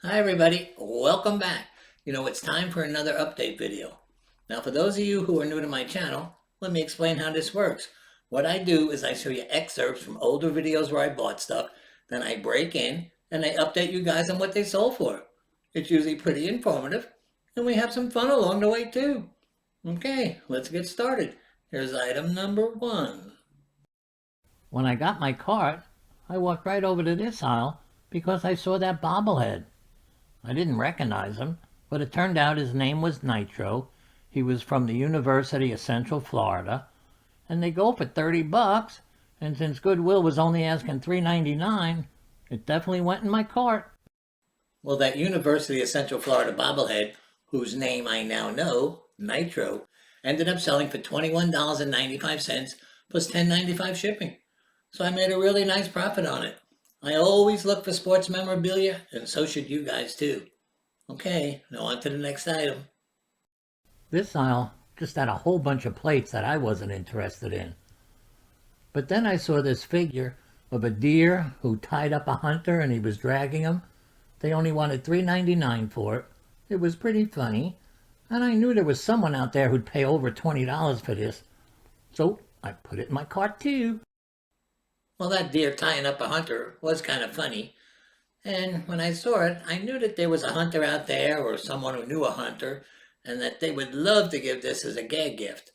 Hi everybody, welcome back. It's time for another update video. Now for those of you who are new to my channel, let me explain how this works. What I do is I show you excerpts from older videos where I bought stuff, then I break in and I update you guys on what they sold for. It's usually pretty informative and we have some fun along the way too. Okay, let's get started. Here's item number 1. When I got my cart, I walked right over to this aisle because I saw that bobblehead. I didn't recognize him, but it turned out his name was Nitro. He was from the University of Central Florida, and they go for $30, and since Goodwill was only asking $3.99, it definitely went in my cart. Well, that University of Central Florida bobblehead, whose name I now know, Nitro, ended up selling for $21.95 plus $10.95 shipping. So I made a really nice profit on it. I always look for sports memorabilia, and so should you guys too. Okay, now on to the next item. This aisle just had a whole bunch of plates that I wasn't interested in. But then I saw this figure of a deer who tied up a hunter and he was dragging him. They only wanted $3.99 for it. It was pretty funny, and I knew there was someone out there who'd pay over $20 for this. So I put it in my cart too. Well, that deer tying up a hunter was kind of funny. And when I saw it, I knew that there was a hunter out there or someone who knew a hunter and that they would love to give this as a gag gift.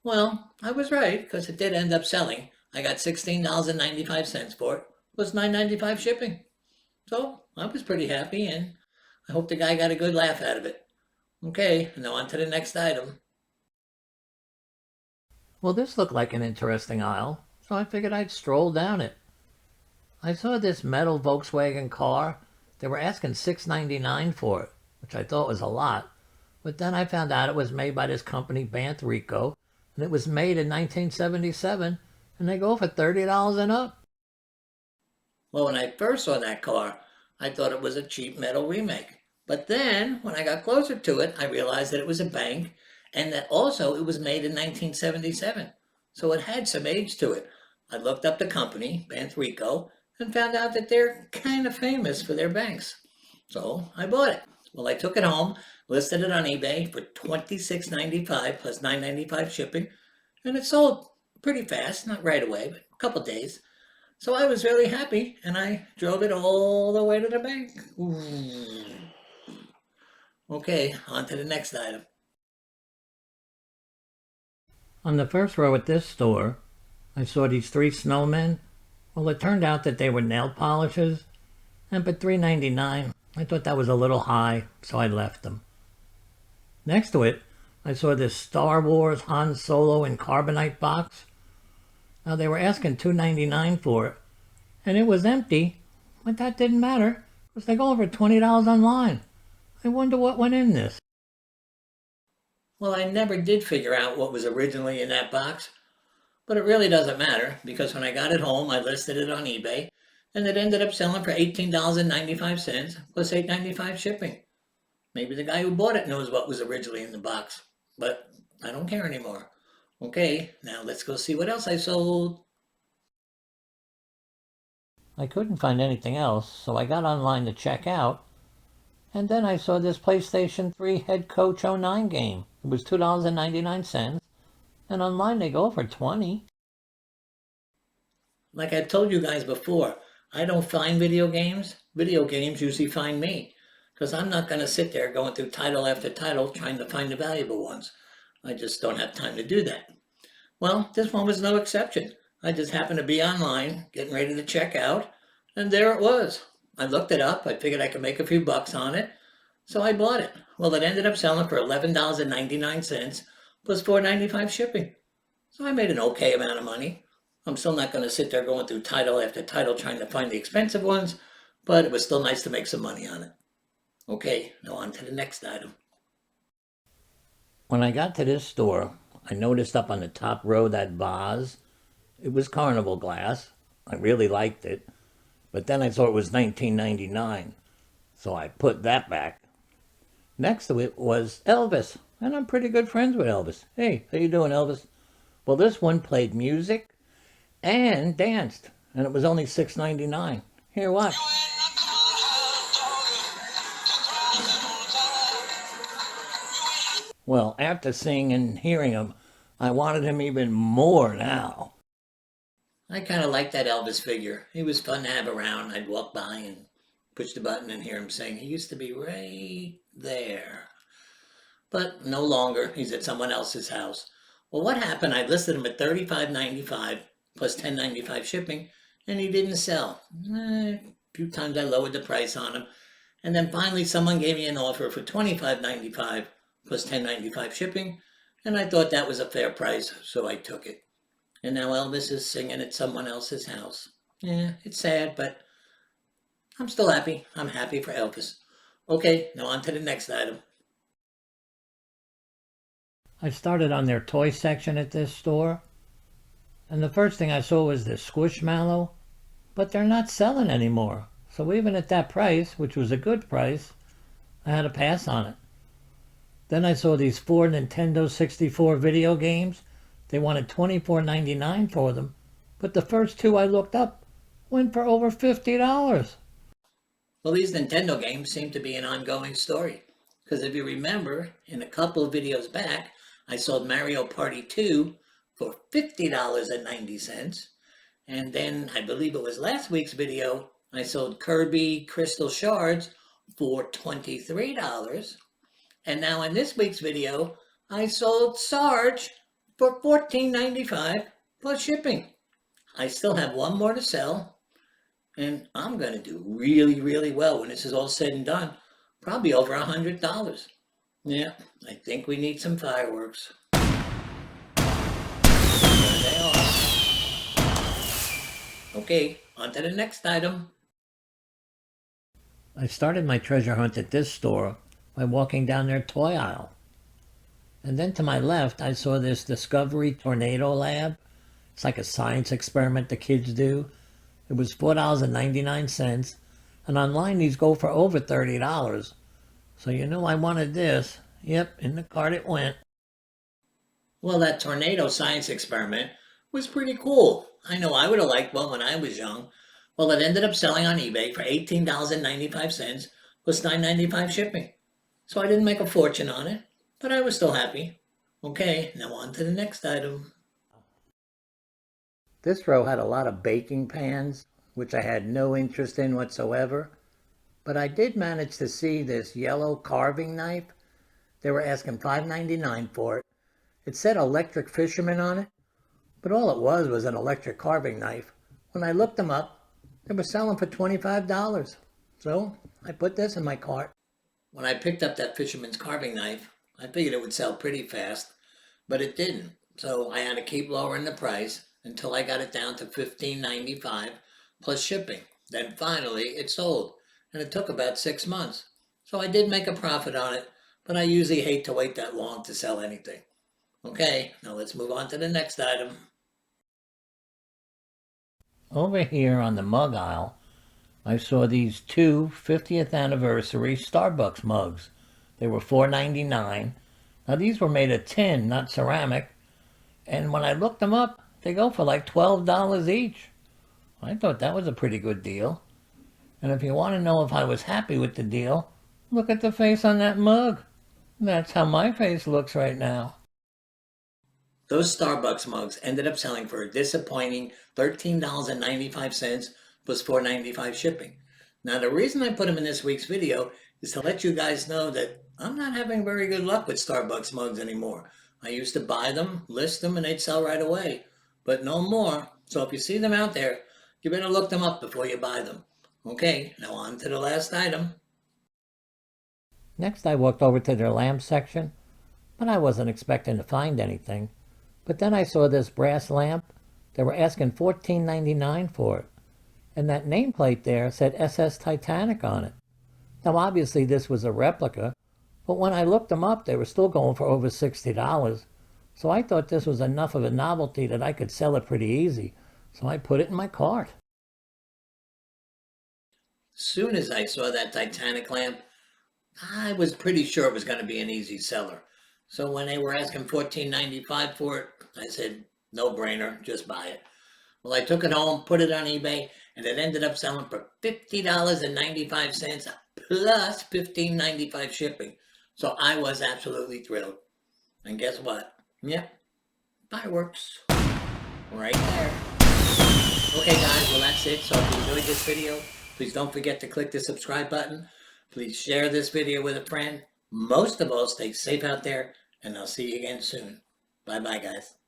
Well, I was right because it did end up selling. I got $16.95 for it, plus $9.95 shipping. So I was pretty happy and I hope the guy got a good laugh out of it. Okay, now on to the next item. Well, this looked like an interesting aisle, so I figured I'd stroll down it. I saw this metal Volkswagen car. They were asking $6.99 for it, which I thought was a lot. But then I found out it was made by this company, Rico, and it was made in 1977, and they go for $30 and up. Well, when I first saw that car, I thought it was a cheap metal remake. But then, when I got closer to it, I realized that it was a bank and that also it was made in 1977. So it had some age to it. I looked up the company, Rico, and found out that they're kind of famous for their banks. So I bought it. Well, I took it home, listed it on eBay for $26.95 plus $9.95 shipping, and it sold pretty fast, not right away, but a couple days. So I was really happy, and I drove it all the way to the bank. Ooh. Okay, on to the next item. On the first row at this store, I saw these 3 snowmen. Well, it turned out that they were nail polishes, and for $3.99, I thought that was a little high, so I left them. Next to it, I saw this Star Wars Han Solo in carbonite box. Now, they were asking $2.99 for it, and it was empty, but that didn't matter, because they go over $20 online. I wonder what went in this. Well, I never did figure out what was originally in that box, but it really doesn't matter because when I got it home, I listed it on eBay, and it ended up selling for $18.95 plus $8.95 shipping. Maybe the guy who bought it knows what was originally in the box, but I don't care anymore. Okay, now let's go see what else I sold. I couldn't find anything else, so I got online to check out, and then I saw this PlayStation 3 Head Coach '09 game. It was $2.99, and online they go for $20. Like I've told you guys before, I don't find video games. Video games usually find me because I'm not going to sit there going through title after title trying to find the valuable ones. I just don't have time to do that. Well, this one was no exception. I just happened to be online, getting ready to check out, and there it was. I looked it up. I figured I could make a few bucks on it, so I bought it. Well, it ended up selling for $11.99 plus $4.95 shipping. So I made an okay amount of money. I'm still not going to sit there going through title after title trying to find the expensive ones, but it was still nice to make some money on it. Okay, now on to the next item. When I got to this store, I noticed up on the top row that vase. It was carnival glass. I really liked it. But then I saw it was $19.99, so I put that back. Next to it was Elvis, and I'm pretty good friends with Elvis. Hey, how you doing, Elvis? Well, this one played music and danced, and it was only $6.99. Here, watch. Well, after seeing and hearing him, I wanted him even more now. I kind of liked that Elvis figure. He was fun to have around. I'd walk by and push the button and hear him sing. He used to be right there. But no longer. He's at someone else's house. Well, what happened? I listed him at $35.95 plus $10.95 shipping, and he didn't sell. A few times I lowered the price on him, and then finally someone gave me an offer for $25.95 plus $10.95 shipping, and I thought that was a fair price, so I took it. And now Elvis is singing at someone else's house. Yeah, it's sad, but I'm still happy. I'm happy for Elvis. Okay, now on to the next item. I started on their toy section at this store, and the first thing I saw was the Squishmallow, but they're not selling anymore. So even at that price, which was a good price, I had to pass on it. Then I saw these 4 Nintendo 64 video games. They wanted $24.99 for them, but the first 2 I looked up went for over $50. Well, these Nintendo games seem to be an ongoing story. Because if you remember, in a couple of videos back, I sold Mario Party 2 for $50.90. And then, I believe it was last week's video, I sold Kirby Crystal Shards for $23. And now in this week's video, I sold Sarge for $14.95 plus shipping. I still have one more to sell, and I'm going to do really, really well when this is all said and done. Probably over $100. Yeah, I think we need some fireworks. There they are. Okay, on to the next item. I started my treasure hunt at this store by walking down their toy aisle. And then to my left, I saw this Discovery Tornado Lab. It's like a science experiment the kids do. It was $4.99, and online these go for over $30. So you know I wanted this. Yep, in the cart it went. Well, that tornado science experiment was pretty cool. I know I would have liked one when I was young. Well, it ended up selling on eBay for $18.95 plus $9.95 shipping. So I didn't make a fortune on it, but I was still happy. Okay, now on to the next item. This row had a lot of baking pans, which I had no interest in whatsoever. But I did manage to see this yellow carving knife. They were asking $5.99 for it. It said electric fisherman on it, but all it was an electric carving knife. When I looked them up, they were selling for $25. So I put this in my cart. When I picked up that fisherman's carving knife, I figured it would sell pretty fast, but it didn't. So I had to keep lowering the price until I got it down to $15.95 plus shipping. Then finally it sold, and it took about 6 months. So I did make a profit on it, but I usually hate to wait that long to sell anything. Okay, now let's move on to the next item. Over here on the mug aisle, I saw these 2 50th anniversary Starbucks mugs. They were $4.99. Now these were made of tin, not ceramic. And when I looked them up, they go for like $12 each. I thought that was a pretty good deal. And if you want to know if I was happy with the deal, look at the face on that mug. That's how my face looks right now. Those Starbucks mugs ended up selling for a disappointing $13.95 plus $4.95 shipping. Now the reason I put them in this week's video is to let you guys know that I'm not having very good luck with Starbucks mugs anymore. I used to buy them, list them, and they'd sell right away. But no more. So if you see them out there, you better look them up before you buy them. Okay, now on to the last item. Next I walked over to their lamp section, but I wasn't expecting to find anything. But then I saw this brass lamp. They were asking $14.99 for it. And that nameplate there said SS Titanic on it. Now obviously this was a replica, but when I looked them up they were still going for over $60. So I thought this was enough of a novelty that I could sell it pretty easy. So I put it in my cart. Soon as I saw that Titanic lamp, I was pretty sure it was going to be an easy seller. So when they were asking $14.95 for it, I said, no brainer, just buy it. Well, I took it home, put it on eBay, and it ended up selling for $50.95 plus $15.95 shipping. So I was absolutely thrilled. And guess what? Yep, fireworks. Right there. Okay guys, well that's it. So if you enjoyed this video, please don't forget to click the subscribe button. Please share this video with a friend. Most of all, stay safe out there, and I'll see you again soon. Bye bye guys.